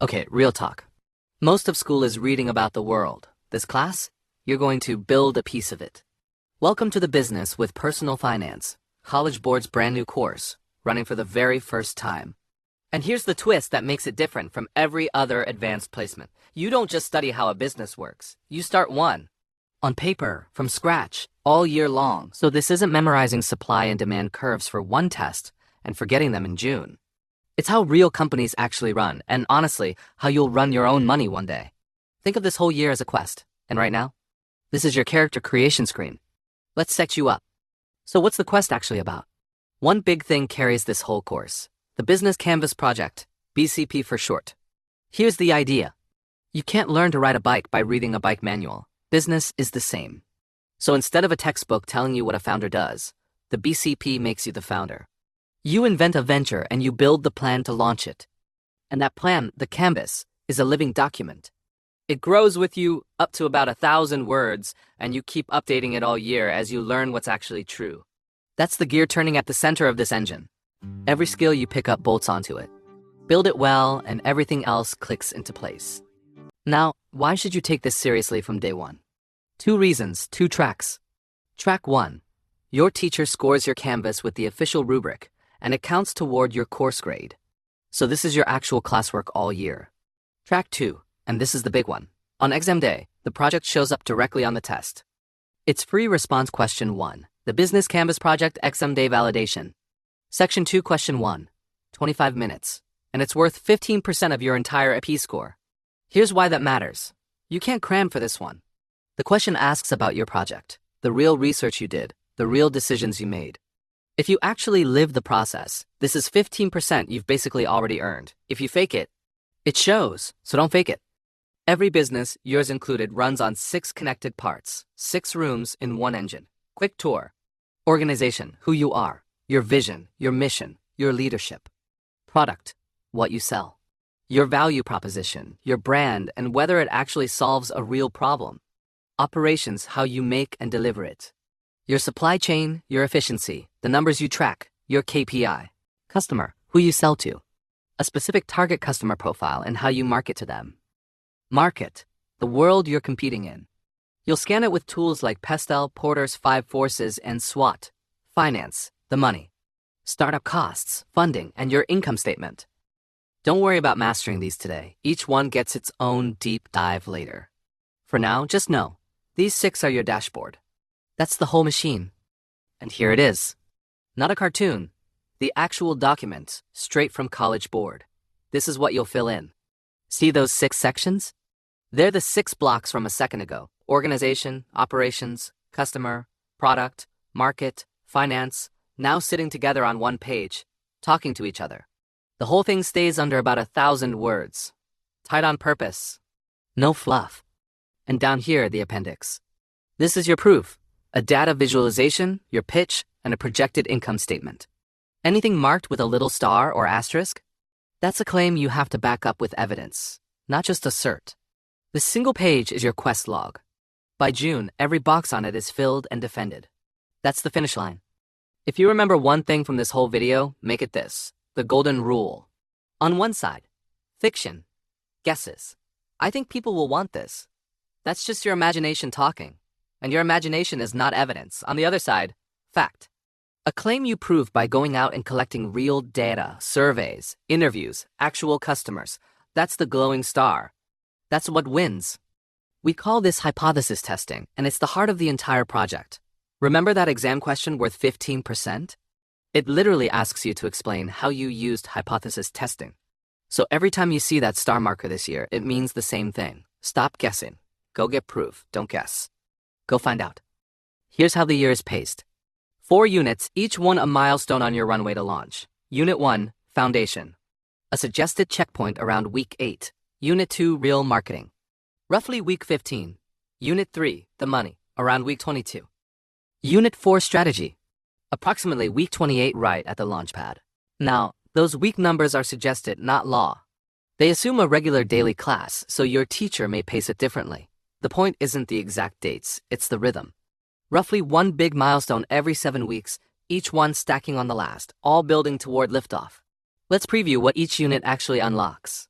Okay, real talk. Most of school is reading about the world. This class, you're going to build a piece of it. Welcome to the Business with Personal Finance, College Board's brand new course, running for the very first time. And here's the twist that makes it different from every other advanced placement. You don't just study how a business works. You start on paper, from scratch, all year long. So this isn't memorizing supply and demand curves for one test and forgetting them in June. It's how real companies actually run, and honestly, how you'll run your own money one day. Think of this whole year as a quest, and right now, this is your character creation screen. Let's set you up. So what's the quest actually about? One big thing carries this whole course: the Business Canvas Project, BCP for short. Here's the idea. You can't learn to ride a bike by reading a bike manual. Business is the same. So instead of a textbook telling you what a founder does, the BCP makes you the founder. You invent a venture and you build the plan to launch it. And that plan, the canvas, is a living document. It grows with you up to about 1,000 words, and you keep updating it all year as you learn what's actually true. That's the gear turning at the center of this engine. Every skill you pick up bolts onto it. Build it well, and everything else clicks into place. Now, why should you take this seriously from day one? 2 reasons, 2 tracks. Track 1. Your teacher scores your canvas with the official rubric, and it counts toward your course grade. So this is your actual classwork all year. Track 2, and this is the big one. On exam day, the project shows up directly on the test. It's free response question 1, the Business Canvas Project exam day validation. Section 2, question 1, 25 minutes, and it's worth 15% of your entire AP score. Here's why that matters. You can't cram for this one. The question asks about your project, the real research you did, the real decisions you made. If you actually live the process, this is 15% you've basically already earned. If you fake it, it shows, so don't fake it. Every business, yours included, runs on 6 connected parts, 6 rooms in one engine. Quick tour. Organization, who you are, your vision, your mission, your leadership. Product, what you sell. Your value proposition, your brand, and whether it actually solves a real problem. Operations, how you make and deliver it. Your supply chain, your efficiency, the numbers you track, your KPI. Customer, who you sell to. A specific target customer profile and how you market to them. Market, the world you're competing in. You'll scan it with tools like Pestel, Porter's 5 Forces, and SWOT. Finance, the money. Startup costs, funding, and your income statement. Don't worry about mastering these today. Each one gets its own deep dive later. For now, just know, these 6 are your dashboard. That's the whole machine. And here it is. Not a cartoon. The actual document, straight from College Board. This is what you'll fill in. See those 6 sections? They're the 6 blocks from a second ago. Organization, operations, customer, product, market, finance, now sitting together on one page, talking to each other. The whole thing stays under about 1,000 words. Tight on purpose. No fluff. And down here, the appendix. This is your proof. A data visualization, your pitch, and a projected income statement. Anything marked with a little star or asterisk? That's a claim you have to back up with evidence, not just assert. This single page is your quest log. By June, every box on it is filled and defended. That's the finish line. If you remember one thing from this whole video, make it this: the golden rule. On one side, fiction, guesses. I think people will want this. That's just your imagination talking. And your imagination is not evidence. On the other side, fact. A claim you prove by going out and collecting real data, surveys, interviews, actual customers. That's the glowing star. That's what wins. We call this hypothesis testing, and it's the heart of the entire project. Remember that exam question worth 15%? It literally asks you to explain how you used hypothesis testing. So every time you see that star marker this year, it means the same thing. Stop guessing. Go get proof. Don't guess. Go find out. Here's how the year is paced. 4 units, each one a milestone on your runway to launch. Unit 1, Foundation. A suggested checkpoint around week 8. Unit 2, Real Marketing. Roughly week 15. Unit 3, The Money, around week 22. Unit 4, Strategy. Approximately week 28, right at the launch pad. Now, those week numbers are suggested, not law. They assume a regular daily class, so your teacher may pace it differently. The point isn't the exact dates, it's the rhythm. Roughly one big milestone every 7 weeks, each one stacking on the last, all building toward liftoff. Let's preview what each unit actually unlocks.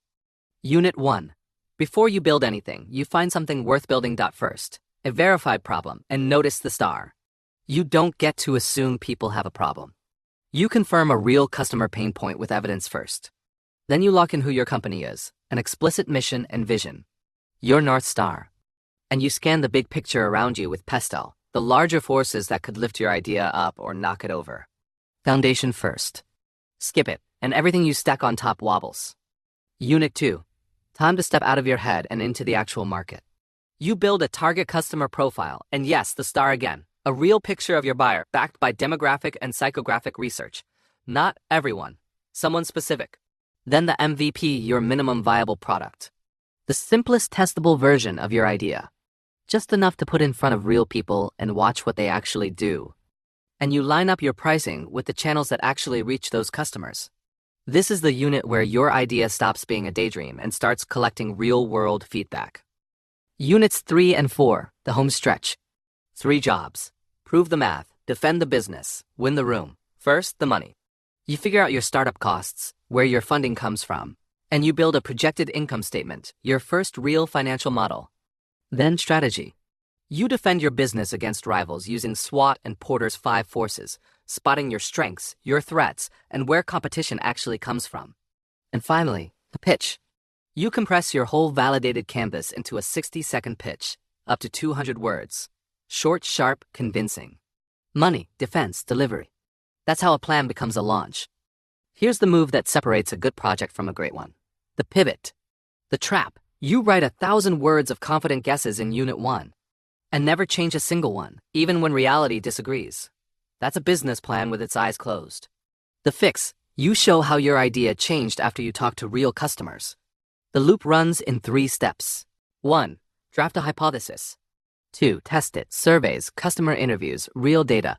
Unit 1. Before you build anything, you find something worth building. First, a verified problem, and notice the star. You don't get to assume people have a problem. You confirm a real customer pain point with evidence first. Then you lock in who your company is, an explicit mission and vision, your North Star. And you scan the big picture around you with pestle, the larger forces that could lift your idea up or knock it over. Foundation first. Skip it, and everything you stack on top wobbles. Unit 2. Time to step out of your head and into the actual market. You build a target customer profile, and yes, the star again, a real picture of your buyer backed by demographic and psychographic research. Not everyone, someone specific. Then the MVP, your minimum viable product. The simplest testable version of your idea. Just enough to put in front of real people and watch what they actually do. And you line up your pricing with the channels that actually reach those customers. This is the unit where your idea stops being a daydream and starts collecting real-world feedback. Units 3 and 4, the home stretch. 3 jobs. Prove the math, defend the business, win the room. First, the money. You figure out your startup costs, where your funding comes from, and you build a projected income statement, your first real financial model. Then strategy. You defend your business against rivals using SWOT and Porter's 5 forces, spotting your strengths, your threats, and where competition actually comes from. And finally, the pitch. You compress your whole validated canvas into a 60-second pitch, up to 200 words. Short, sharp, convincing. Money, defense, delivery. That's how a plan becomes a launch. Here's the move that separates a good project from a great one. The pivot. The trap. You write 1,000 words of confident guesses in Unit 1. And never change a single one, even when reality disagrees. That's a business plan with its eyes closed. The fix. You show how your idea changed after you talk to real customers. The loop runs in 3 steps. 1. Draft a hypothesis. 2. Test it. Surveys, customer interviews, real data.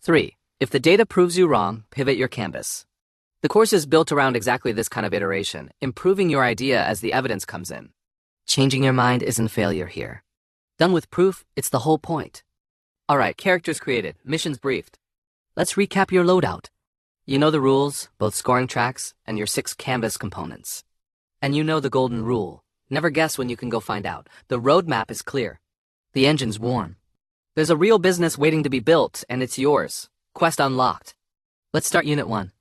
3. If the data proves you wrong, pivot your canvas. The course is built around exactly this kind of iteration, improving your idea as the evidence comes in. Changing your mind isn't failure here. Done with proof, it's the whole point. Alright, characters created, missions briefed. Let's recap your loadout. You know the rules, both scoring tracks and your 6 canvas components. And you know the golden rule. Never guess when you can go find out. The roadmap is clear. The engine's warm. There's a real business waiting to be built, and it's yours. Quest unlocked. Let's start Unit 1.